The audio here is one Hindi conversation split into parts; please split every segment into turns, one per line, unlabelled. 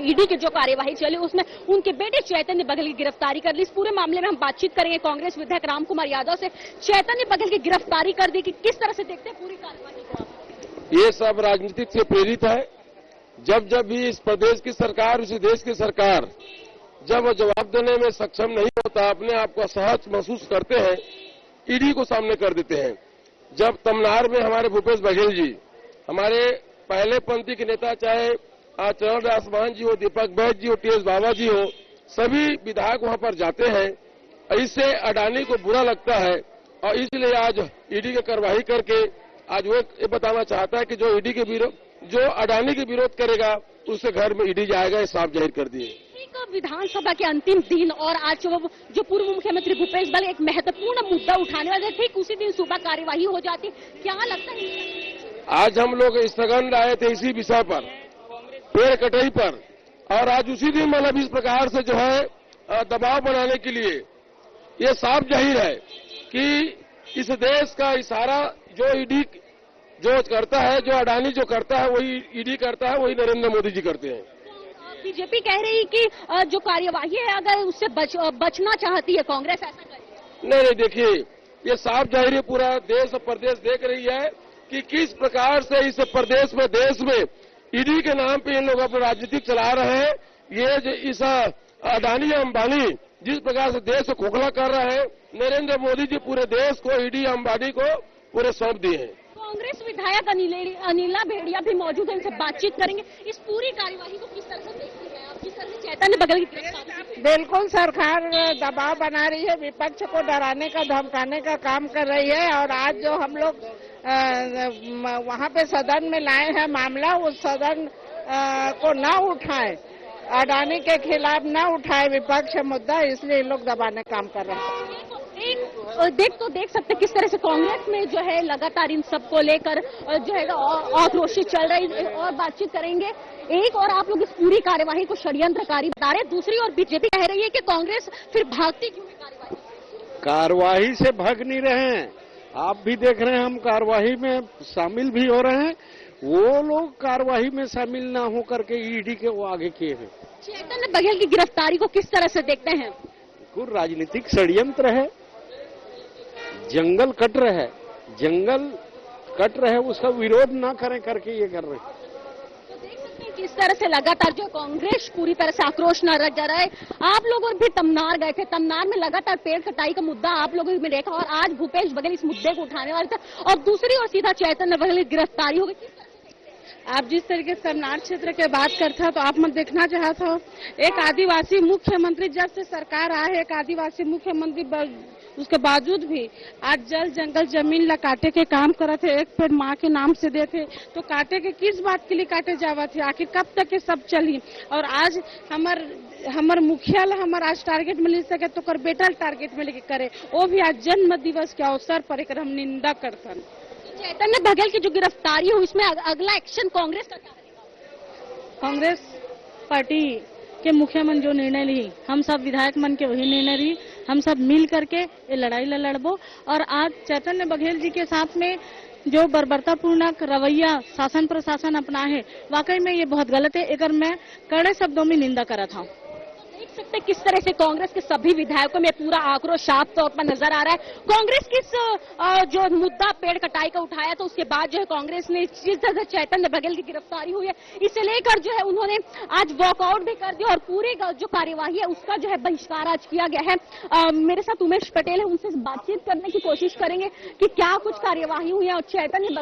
ईडी की जो कार्यवाही चली उसमें उनके बेटे चैतन्य बघेल की गिरफ्तारी कर ली। इस पूरे मामले में हम बातचीत करेंगे कांग्रेस विधायक रामकुमार यादव से। चैतन्य बघेल की गिरफ्तारी कर दी कि किस तरह से देखते हैं पूरी कार्यवाही को?
ये सब राजनीतिक से प्रेरित है। जब जब भी इस प्रदेश की सरकार, उसी देश की सरकार जब वो जवाब देने में सक्षम नहीं होता, अपने आप को असहज महसूस करते हैं, ईडी को सामने कर देते हैं। जब तमनार में हमारे भूपेश बघेल जी, हमारे पहले पंथी के नेता, चाहे चरणदास मान जी हो, दीपक बैद जी हो, टीएस बाबा जी हो, सभी विधायक वहां पर जाते हैं। इससे अडानी को बुरा लगता है और इसलिए आज ईडी की कार्रवाई करके आज वो ये बताना चाहता है कि जो ईडी के विरोध, जो अडानी के विरोध करेगा उसके घर में ईडी जाएगा, ये साफ जाहिर कर दिए।
विधानसभा के अंतिम दिन और आज जो पूर्व मुख्यमंत्री भूपेश बघेल एक महत्वपूर्ण मुद्दा उठाने वाले थे, ठीक उसी दिन सुबह कार्यवाही हो जाती, क्या लगता है?
आज हम लोग स्थगन लाए थे इसी विषय पर, पेड़ कटाई पर, और आज उसी दिन मतलब इस प्रकार से जो है दबाव बनाने के लिए ये साफ जाहिर है कि इस देश का इशारा जो ईडी जो करता है, जो अडानी जो करता है वही ईडी करता है, वही नरेंद्र मोदी जी करते हैं।
बीजेपी कह रही कि जो कार्यवाही है अगर उससे बचना चाहती है कांग्रेस, ऐसा करे?
नहीं, देखिए ये साफ जाहिर है, पूरा देश और प्रदेश देख रही है कि किस प्रकार से इस प्रदेश में, देश में ईडी के नाम पे इन लोग अपना राजनीतिक चला रहे हैं। ये जो इस अडानी अंबानी जिस प्रकार से देश को खोखला कर रहे हैं, नरेंद्र मोदी जी पूरे देश को ईडी अंबानी को पूरे सौंप दिए हैं।
कांग्रेस विधायक अनिला भेड़िया भी मौजूद है, इनसे बातचीत करेंगे। इस पूरी कार्यवाही को किस तरह से देखती है आप? जिस तरह से चैतन्य बघेल की गिरफ्तारी,
बिल्कुल सरकार दबाव बना रही है, विपक्ष को डराने का, धमकाने का काम कर रही है। और आज जो हम लोग वहाँ पे सदन में लाए हैं मामला, उस सदन को न उठाए, अडानी के खिलाफ न उठाए विपक्ष मुद्दा, इसलिए लोग दबाने का काम कर रहे हैं।
देख सकते किस तरह से कांग्रेस में जो है लगातार इन सबको लेकर जो है आक्रोशित चल रही है, और बातचीत करेंगे। एक और आप लोग इस पूरी कार्यवाही को षड्यंत्रकारी बता रहे हैं, दूसरी ओर बीजेपी कह रही है कि कांग्रेस फिर भागती क्यों है
कार्यवाही से भाग नहीं रहे हैं। आप भी देख रहे हैं, हम कार्यवाही में शामिल भी हो रहे हैं। वो लोग कार्यवाही में शामिल ना हो करके ईडी के वो आगे किए हैं।
चैतन्य बघेल की गिरफ्तारी को किस तरह से देखते हैं?
कुछ राजनीतिक षड्यंत्र है, जंगल कट रहे, उसका विरोध ना करें करके ये कर रहे हैं।
तो देख सकते हैं किस तरह से लगातार जो कांग्रेस पूरी तरह से आक्रोश न रह जा रहा है। आप लोग भी तमनार गए थे, तमनार में लगातार पेड़ कटाई का मुद्दा आप लोगों ने देखा, और आज भूपेश बघेल इस मुद्दे को उठाने वाले थे, और दूसरी ओर सीधा चैतन्य बघेल की गिरफ्तारी हो गई।
आप जिस तरीके से तमनार क्षेत्र के बात करते हो, तो आप मत देखना चाहते हो, एक आदिवासी मुख्यमंत्री, जब से सरकार आए है, एक आदिवासी मुख्यमंत्री, उसके बावजूद भी आज जल जंगल जमीन ला काटे के काम करे थे। एक पेड़ माँ के नाम से देते, तो काटे के किस बात के लिए काटे जावा थे? आखिर कब तक ये सब चली? और आज हमार मुखिया ला हमार आज टारगेट मिल सके तो कर बेटा टारगेट में लेके करे, वो भी आज जन्म दिवस के अवसर पर एक हम निंदा करते।
चैतन्य बघेल की जो गिरफ्तारी हुई, इसमें अगला एक्शन कांग्रेस का क्या रहेगा?
कांग्रेस पार्टी के मुखिया मन जो निर्णय ली, हम सब विधायक मन के वही निर्णय ली, हम सब मिल करके ये लड़ाई लड़बो। और आज चैतन्य बघेल जी के साथ में जो बर्बरतापूर्ण रवैया शासन प्रशासन अपना है, वाकई में ये बहुत गलत है। अगर मैं कड़े शब्दों में निंदा करा था।
देख सकते किस तरह से कांग्रेस के सभी विधायकों में पूरा आक्रोश साफ तौर पर नजर आ रहा है। कांग्रेस किस जो मुद्दा पेड़ कटाई का उठाया, तो उसके बाद जो है कांग्रेस ने जिस तरह से चैतन्य बघेल की गिरफ्तारी हुई है, इसे लेकर जो है उन्होंने आज वॉकआउट भी कर दिया, और पूरी जो कार्यवाही है उसका जो है बहिष्कार आज किया गया है। मेरे साथ उमेश पटेल है, उनसे बातचीत करने की कोशिश करेंगे कि क्या कुछ कार्यवाही हुई है, और चैतन्य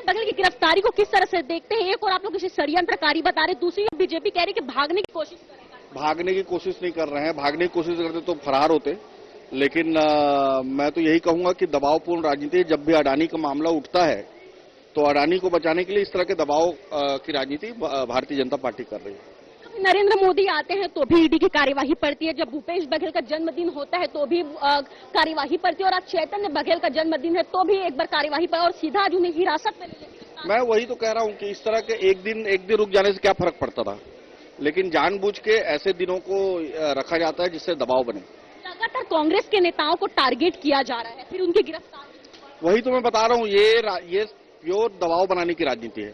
बघेल की गिरफ्तारी को किस तरह से देखते हैं। एक और आप लोग इसे षड्यंत्रकारी बता रहे, दूसरी ओर बीजेपी कह रही है कि भागने की कोशिश करेगा।
भागने की कोशिश नहीं कर रहे हैं, भागने की कोशिश करते तो फरार होते। लेकिन मैं तो यही कहूंगा कि दबावपूर्ण राजनीति, जब भी अडानी का मामला उठता है तो अडानी को बचाने के लिए इस तरह के दबाव की राजनीति भारतीय जनता पार्टी कर रही है।
नरेंद्र मोदी आते हैं तो भी ईडी की कार्यवाही पड़ती है, जब भूपेश बघेल का जन्मदिन होता है तो भी कार्यवाही पड़ती है, और आज चैतन्य बघेल का जन्मदिन है तो भी एक बार कार्यवाही पर, और सीधा आज उन्हें हिरासत में ले लेते।
मैं वही तो कह रहा हूँ कि इस तरह के एक दिन रुक जाने से क्या फर्क पड़ता था, लेकिन जानबूझ के ऐसे दिनों को रखा जाता है जिससे दबाव बने।
लगातार कांग्रेस के नेताओं को टारगेट किया जा रहा है, फिर उनकी गिरफ्तारी।
वही तो मैं बता रहा हूँ, ये प्योर दबाव बनाने की राजनीति है।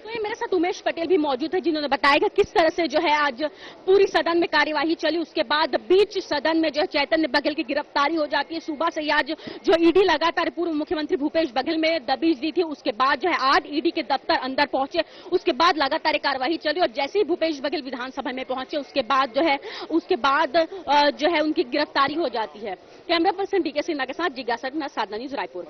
तो ये मेरे साथ उमेश पटेल भी मौजूद है, जिन्होंने बताया कि किस तरह से जो है आज पूरी सदन में कार्यवाही चली। उसके बाद बीच सदन में जो है चैतन्य बघेल की गिरफ्तारी हो जाती है। सुबह से ही आज जो ईडी लगातार पूर्व मुख्यमंत्री भूपेश बघेल में दबीज दी थी, उसके बाद जो है आज ईडी के दफ्तर अंदर पहुंचे, उसके बाद लगातार कार्यवाही चली और जैसे ही भूपेश बघेल विधानसभा में पहुंचे उसके बाद जो है उनकी गिरफ्तारी हो जाती है। कैमरा पर्सन डीके सिन्हा के साथ जिज्ञासा साधना न्यूज रायपुर।